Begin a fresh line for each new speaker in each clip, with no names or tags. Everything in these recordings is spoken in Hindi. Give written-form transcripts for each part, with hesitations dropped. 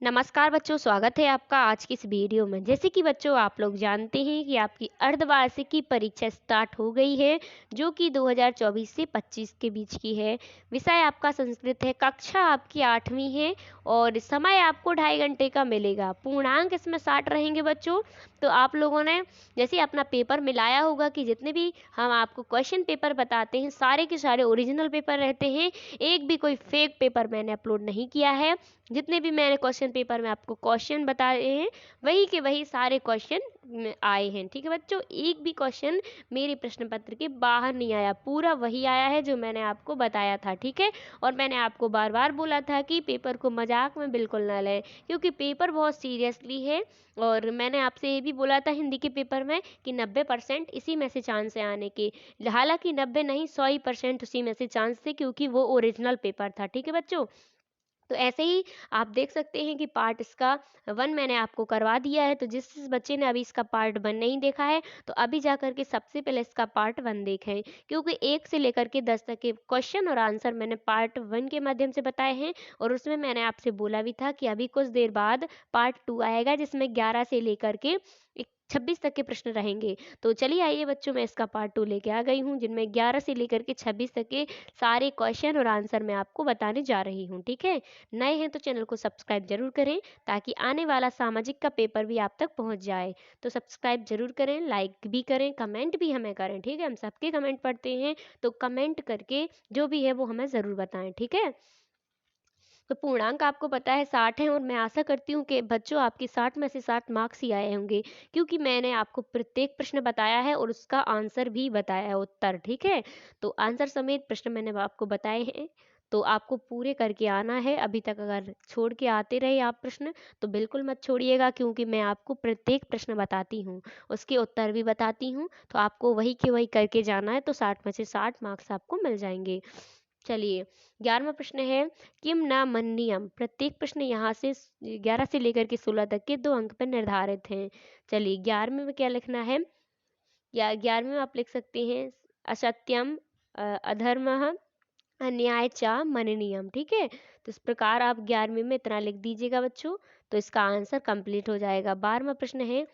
नमस्कार बच्चों, स्वागत है आपका आज की इस वीडियो में। जैसे कि बच्चों आप लोग जानते हैं कि आपकी अर्धवार्षिक की परीक्षा स्टार्ट हो गई है, जो कि 2024 से 25 के बीच की है। विषय आपका संस्कृत है, कक्षा आपकी 8वीं है और समय आपको 2.5 घंटे का मिलेगा। पूर्णांक इसमें 60 रहेंगे बच्चों। तो आप लोगों ने जैसे अपना पेपर मिलाया होगा कि जितने भी हम आपको क्वेश्चन पेपर बताते हैं सारे के सारे ओरिजिनल पेपर रहते हैं, एक भी कोई फेक पेपर मैंने अपलोड नहीं किया है। जितने भी मैंने क्वेश्चन पेपर में आपको क्वेश्चन बताए हैं वही के वही सारे क्वेश्चन आए हैं। ठीक है बच्चों, एक भी क्वेश्चन मेरे प्रश्न पत्र के बाहर नहीं आया, पूरा वही आया है जो मैंने आपको बताया था। ठीक है, और मैंने आपको बार बार बोला था कि पेपर को मजाक में बिल्कुल ना लें, क्योंकि पेपर बहुत सीरियसली है। और मैंने आपसे ये भी बोला था हिंदी के पेपर में कि 90% इसी में से चांस है आने के। हालांकि 90 नहीं, 100% उसी में से चांस थे, क्योंकि वो ओरिजिनल पेपर था। ठीक है बच्चों, तो ऐसे ही आप देख सकते हैं कि पार्ट इसका 1 मैंने आपको करवा दिया है। तो जिस बच्चे ने अभी इसका पार्ट 1 नहीं देखा है तो अभी जा कर के सबसे पहले इसका पार्ट 1 देखें, क्योंकि 1 से लेकर के 10 तक के क्वेश्चन और आंसर मैंने पार्ट 1 के माध्यम से बताए हैं। और उसमें मैंने आपसे बोला भी था कि अभी कुछ देर बाद पार्ट 2 आएगा, जिसमें 11 से लेकर के 26 तक के प्रश्न रहेंगे। तो चलिए आइए बच्चों, मैं इसका पार्ट 2 लेके आ गई हूँ, जिनमें 11 से लेकर के 26 तक के सारे क्वेश्चन और आंसर मैं आपको बताने जा रही हूँ। ठीक है, नए हैं तो चैनल को सब्सक्राइब जरूर करें, ताकि आने वाला सामाजिक का पेपर भी आप तक पहुंच जाए। तो सब्सक्राइब जरूर करें, लाइक भी करें, कमेंट भी हमें करें। ठीक है, हम सबके कमेंट पढ़ते हैं, तो कमेंट करके जो भी है वो हमें ज़रूर बताएं। ठीक है, तो पूर्णांक आपको पता है 60 है, और मैं आशा करती हूँ कि बच्चों आपकी 60 में से 60 मार्क्स ही आए होंगे, क्योंकि मैंने आपको प्रत्येक प्रश्न बताया है और उसका आंसर भी बताया है, उत्तर। ठीक है, तो आंसर समेत प्रश्न मैंने आपको बताए हैं, तो आपको पूरे करके आना है। अभी तक अगर छोड़ के आते रहे आप प्रश्न, तो बिल्कुल मत छोड़िएगा, क्योंकि मैं आपको प्रत्येक प्रश्न बताती हूँ, उसके उत्तर भी बताती हूँ। तो आपको वही के वही करके जाना है, तो 60 में से 60 मार्क्स आपको मिल जाएंगे। चलिए, 11वां प्रश्न है, किम न मन्नियम। प्रत्येक प्रश्न यहाँ से 11 से लेकर के 16 तक के 2 अंक पर निर्धारित हैं। चलिए, 11वें में क्या लिखना है, या 11वें में आप लिख सकते हैं असत्यम, अधर्म, अन्याय चा मननीयम। ठीक है, तो इस प्रकार आप 11वें में इतना लिख दीजिएगा बच्चों, तो इसका आंसर कंप्लीट हो जाएगा। 12वां प्रश्न है,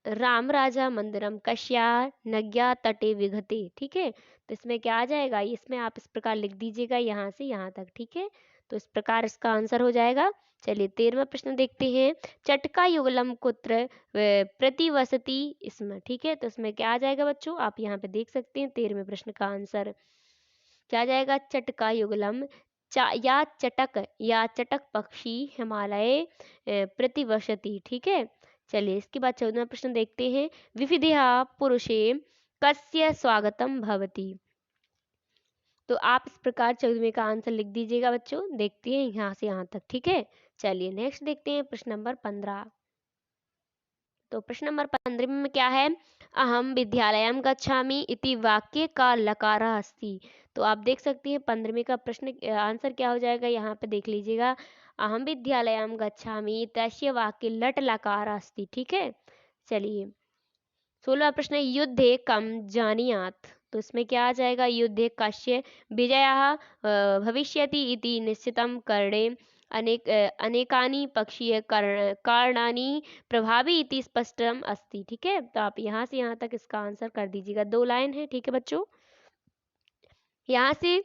राम राजा मंदिरम कश्या नज्ञा तटे विघते। ठीक है, तो इसमें क्या आ जाएगा, इसमें आप इस प्रकार लिख दीजिएगा यहाँ से यहाँ तक। ठीक है, तो इस प्रकार इसका आंसर हो जाएगा। चलिए, 13वां प्रश्न देखते हैं, चटका युगलम कुत्र प्रतिवसति इसमें। ठीक है, तो इसमें क्या आ जाएगा बच्चों, आप यहाँ पे देख सकते हैं 13वें प्रश्न का आंसर क्या आ जाएगा, चटका युगलम या चटक पक्षी हिमालय प्रतिवसति। ठीक है, चलिए इसके बाद 14वां प्रश्न देखते हैं, विविधया पुरुषे कस्य स्वागतम भवति। तो आप इस प्रकार 14वें का आंसर लिख दीजिएगा बच्चों, देखते हैं यहाँ से यहाँ तक। ठीक है, चलिए नेक्स्ट देखते हैं प्रश्न नंबर 15। तो प्रश्न नंबर 15 में क्या है, अहम विद्यालयम गच्छामि इति वाक्य का लकारः अस्ति। तो आप देख सकते हैं 15वें का प्रश्न आंसर क्या हो जाएगा, यहाँ पे देख लीजिएगा, अहम विद्यालयम गच्छामि तस्य वाक्य लट लकारः अस्ति। ठीक है, चलिए 16वां प्रश्न है, युद्धे कम जानीयात। तो इसमें क्या आ जाएगा, युद्धे कस्य विजयः भविष्यति इति निश्चितं करणे अनेकानि पक्षीय कारणानि प्रभावी इति स्पष्टम अस्ति। ठीक है, तो आप यहाँ से यहाँ तक इसका आंसर कर दीजिएगा, 2 लाइन है। ठीक है बच्चों, यहाँ से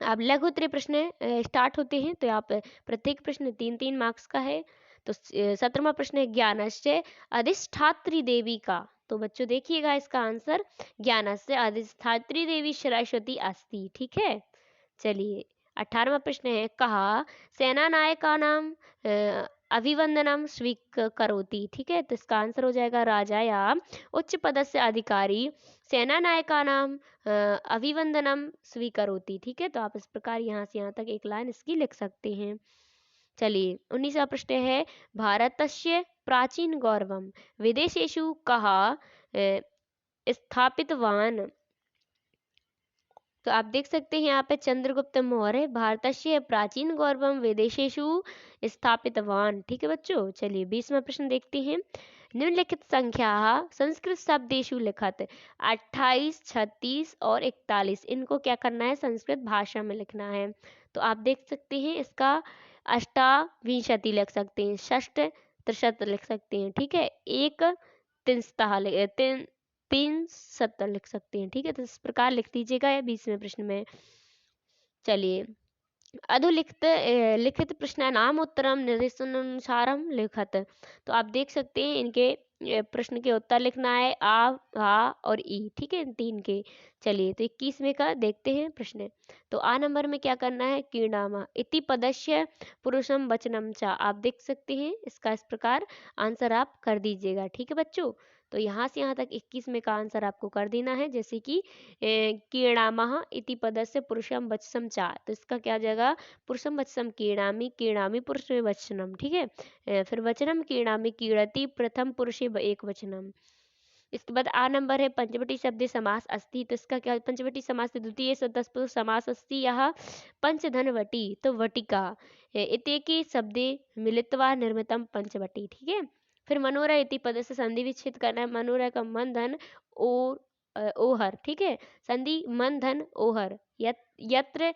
अब लघु उत्तरीय प्रश्न स्टार्ट होते हैं, तो आप प्रत्येक प्रश्न 3-3 मार्क्स का है। तो 17वां प्रश्न है, ज्ञानस्य अधिष्ठात्री देवी का। तो बच्चों देखिएगा इसका आंसर, ज्ञानस्य अधिष्ठात्री देवी सरस्वती अस्ति। ठीक है, चलिए 18वां प्रश्न है, कहा सेनानायकानां अभिवंदनम स्वीकरोति। ठीक है, तो इसका आंसर हो जाएगा, राजा या उच्च पदस्य अधिकारी सेनानायकानां अभिवंदनम स्वीकरोति। ठीक है, तो आप इस प्रकार यहाँ से यहाँ तक एक लाइन इसकी लिख सकते हैं। चलिए 19वां प्रश्न है, भारतस्य प्राचीन गौरवम विदेशेषु कहा स्थापितवान। तो आप देख सकते हैं यहाँ पे चंद्रगुप्त मौर्य भारतस्य प्राचीन गौरवम विदेशेषु स्थापितवान। ठीक है बच्चों, चलिए 20वां प्रश्न देखते हैं, निम्नलिखित संख्या संस्कृत शब्देषु लिखत 28, 36 और 41, इनको क्या करना है, संस्कृत भाषा में लिखना है। तो आप देख सकते हैं इसका अष्टाविंशति लिख सकते हैं, षष्ठ त्रिशत लिख सकते हैं, ठीक है। एक तीन सत्तर लिख सकते हैं, ठीक है। तो इस प्रकार लिख दीजिएगा 20वें प्रश्न में। चलिए, अधोलिखित लिखित प्रश्नानाम उत्तरम निर्देशानुसारम लिखत। तो आप देख सकते हैं इनके प्रश्न के उत्तर लिखना है आ और ई, ठीक है, इन तीन के। चलिए, तो 21वें का देखते हैं प्रश्न। तो आ नंबर में क्या करना है, कीणामा इति पदस्य पुरुषम वचनम च। आप देख सकते हैं इसका इस प्रकार आंसर आप कर दीजिएगा, ठीक है बच्चों। तो यहाँ से यहाँ तक 21वें का आंसर आपको कर देना है, जैसे कि कीणामः इति पदस्य पुरुषम वचसम च। तो इसका क्या हो जाएगा, पुरुषम वचसम कीणामि, कीणामि पुरुष वचनम, ठीक है। फिर वचनम कीणामि कीणति प्रथम पुरुषे एक वचनम। इसके बाद आ नंबर है पंचवटी शब्द समास अस्ति। तो इसका क्या, पंचवटी समास द्वितीय तत्पुरुष समास अस्ति यह पंचधनवटी, तो वटिका इत्येके शब्दे मिलित्वा निर्मितम पंचवटी, ठीक है। फिर मनोरय इति पद से संधि विच्छेद करना है। मनोरय का मन धन ओहर, ठीक है, संधि मन धन ओहर यत्र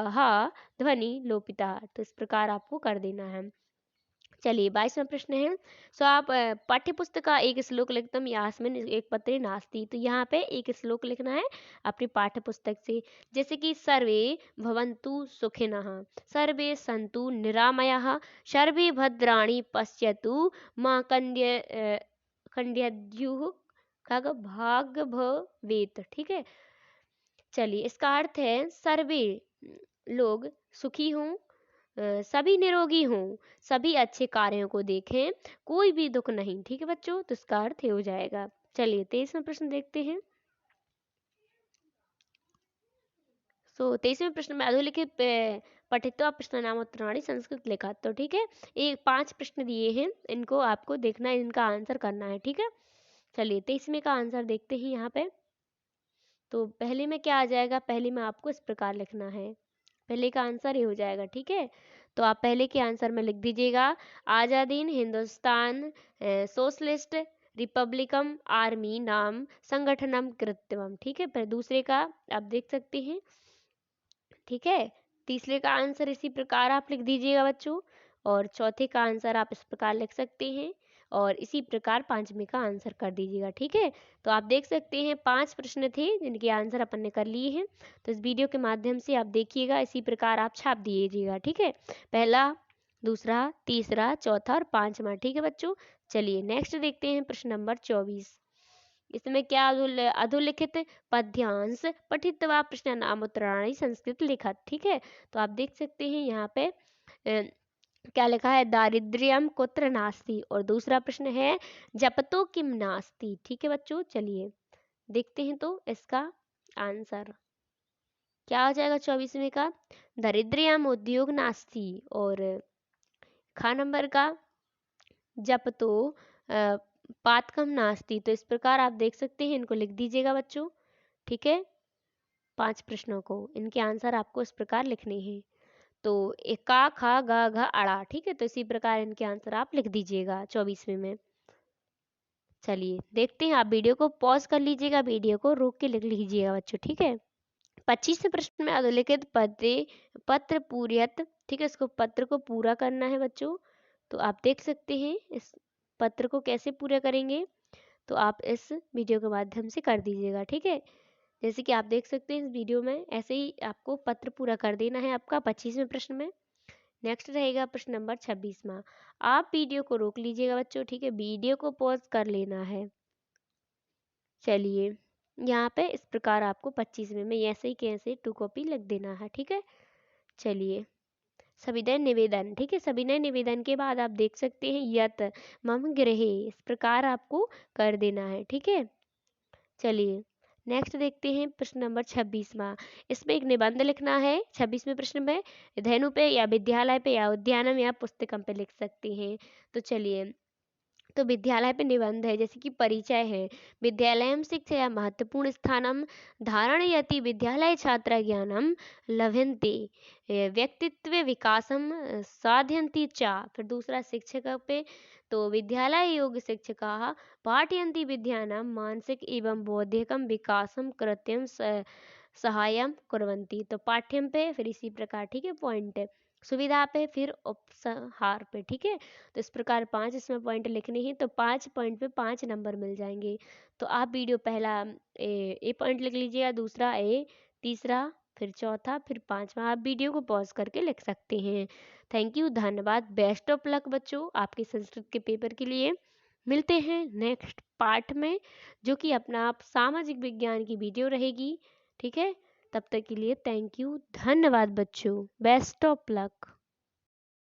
हा ध्वनि लोपिता। तो इस प्रकार आपको कर देना है। चलिए, 22वां प्रश्न है। सो आप पाठ्य पुस्तक का एक श्लोक लिखतम यास्मिन एक पत्रे नास्ति। तो यहाँ पे एक श्लोक लिखना है अपनी पाठ्य पुस्तक से, जैसे कि सर्वे भवन्तु सुखिनः, सर्वे सन्तु निरामयाः, सर्वे भद्राणि पश्यतु मां कण्ड्यद्युः खग भाग भवेत्, ठीक है। चलिए, इसका अर्थ है सर्वे लोग सुखी हों, सभी निरोगी हों, सभी अच्छे कार्यों को देखें, कोई भी दुख नहीं, ठीक है बच्चों। तो इसका अर्थ ये हो जाएगा। चलिए, 23वां प्रश्न देखते हैं। 23वें प्रश्न में अधोलिखित पठित्वा प्रश्नानामोत्तराणि संस्कृत लिखा। तो ठीक है, एक 5 प्रश्न दिए हैं, इनको आपको देखना है, इनका आंसर करना है, ठीक है। चलिए, 23वें का आंसर देखते हैं यहाँ पे। तो पहले में क्या आ जाएगा, पहले में आपको इस प्रकार लिखना है, पहले का आंसर ये हो जाएगा, ठीक है। तो आप पहले के आंसर में लिख दीजिएगा आज़ादीन हिंदुस्तान सोशलिस्ट रिपब्लिकम आर्मी नाम संगठनम कृत्यवम, ठीक है। फिर दूसरे का आप देख सकते हैं, ठीक है। तीसरे का आंसर इसी प्रकार आप लिख दीजिएगा बच्चों, और चौथे का आंसर आप इस प्रकार लिख सकते हैं, और इसी प्रकार 5वें का आंसर कर दीजिएगा, ठीक है। तो आप देख सकते हैं 5 प्रश्न थे जिनके आंसर अपन ने कर लिए हैं। तो इस वीडियो के माध्यम से आप देखिएगा, इसी प्रकार आप छाप दीजिएगा, ठीक है। पहला, दूसरा, तीसरा, चौथा और 5वां, ठीक है बच्चों। चलिए, नेक्स्ट देखते हैं प्रश्न नंबर 24। इसमें क्या अधोलिखित पद्यांश पठित्वा प्रश्नानामुत्तराणि संस्कृत लिखत, ठीक है। तो आप देख सकते हैं यहाँ पे क्या लिखा है, दारिद्र्यम कुत्र नास्ति, और दूसरा प्रश्न है जपतो किम नास्ति, ठीक है बच्चों। चलिए, देखते हैं तो इसका आंसर क्या हो जाएगा 24वें का, दारिद्र्यम उद्योग नास्ति, और खा नंबर का जपतो पातकम नास्ति। तो इस प्रकार आप देख सकते हैं, इनको लिख दीजिएगा बच्चों, ठीक है। 5 प्रश्नों को, इनके आंसर आपको इस प्रकार लिखने हैं। तो एक का खा गा घा अड़ा, ठीक है। तो इसी प्रकार इनके आंसर आप लिख दीजिएगा 24वें में। चलिए, देखते हैं, आप वीडियो को पॉज कर लीजिएगा, वीडियो को रोक के लिख लीजिएगा बच्चों, ठीक है। 25वें प्रश्न में अधोलिखित पत्र पूर्यत, ठीक है, इसको पत्र को पूरा करना है बच्चों। तो आप देख सकते हैं इस पत्र को कैसे पूरा करेंगे, तो आप इस वीडियो के माध्यम से कर दीजिएगा, ठीक है। जैसे कि आप देख सकते हैं इस वीडियो में ऐसे ही आपको पत्र पूरा कर देना है आपका 25वें प्रश्न में। नेक्स्ट रहेगा प्रश्न नंबर 26वां। आप वीडियो को रोक लीजिएगा बच्चों, ठीक है, वीडियो को पॉज कर लेना है। चलिए, यहाँ पे इस प्रकार आपको 25वें में ऐसे ही कैसे 2 कॉपी लिख देना है, ठीक है। चलिए, सविनय निवेदन, ठीक है, सविनय निवेदन के बाद आप देख सकते हैं यत मम गृहे, इस प्रकार आपको कर देना है, ठीक है। चलिए, नेक्स्ट देखते हैं प्रश्न नंबर 26वां। इसमें एक निबंध लिखना है 26वें प्रश्न में, धेनु पे या विद्यालय पे या उद्यानम या पुस्तकम पे लिख सकते हैं। तो चलिए, तो विद्यालय पे निबंध है, जैसे कि परिचय है, विद्यालयम शिक्षया महत्वपूर्ण स्थानम धारणयति विद्यालय छात्र ज्ञानम लभन्ते व्यक्तित्व विकासम साधयन्ति च। फिर दूसरा शिक्षक पे, तो विद्यालय योग शिक्षकाः पाठयन्ति विद्यानां मानसिक एवं बौद्धिकं विकासं कृत्यं सहायं कुर्वन्ति। तो पाठ्यम पे फिर इसी प्रकार, ठीक है, पॉइंट सुविधा पे, फिर उपसंहार पे। ठीक है, तो इस प्रकार 5 इसमें पॉइंट लिखने हैं, तो 5 पॉइंट पे 5 नंबर मिल जाएंगे। तो आप वीडियो पहला ए पॉइंट लिख लीजिएगा, दूसरा ए, तीसरा, फिर चौथा, फिर पांचवा। आप वीडियो को पॉज करके लिख सकते हैं। थैंक यू, धन्यवाद, बेस्ट ऑफ लक बच्चों आपके संस्कृत के पेपर के लिए। मिलते हैं नेक्स्ट पार्ट में, जो कि अपना आप सामाजिक विज्ञान की वीडियो रहेगी। ठीक है, तब तक के लिए थैंक यू, धन्यवाद बच्चों, बेस्ट ऑफ लक।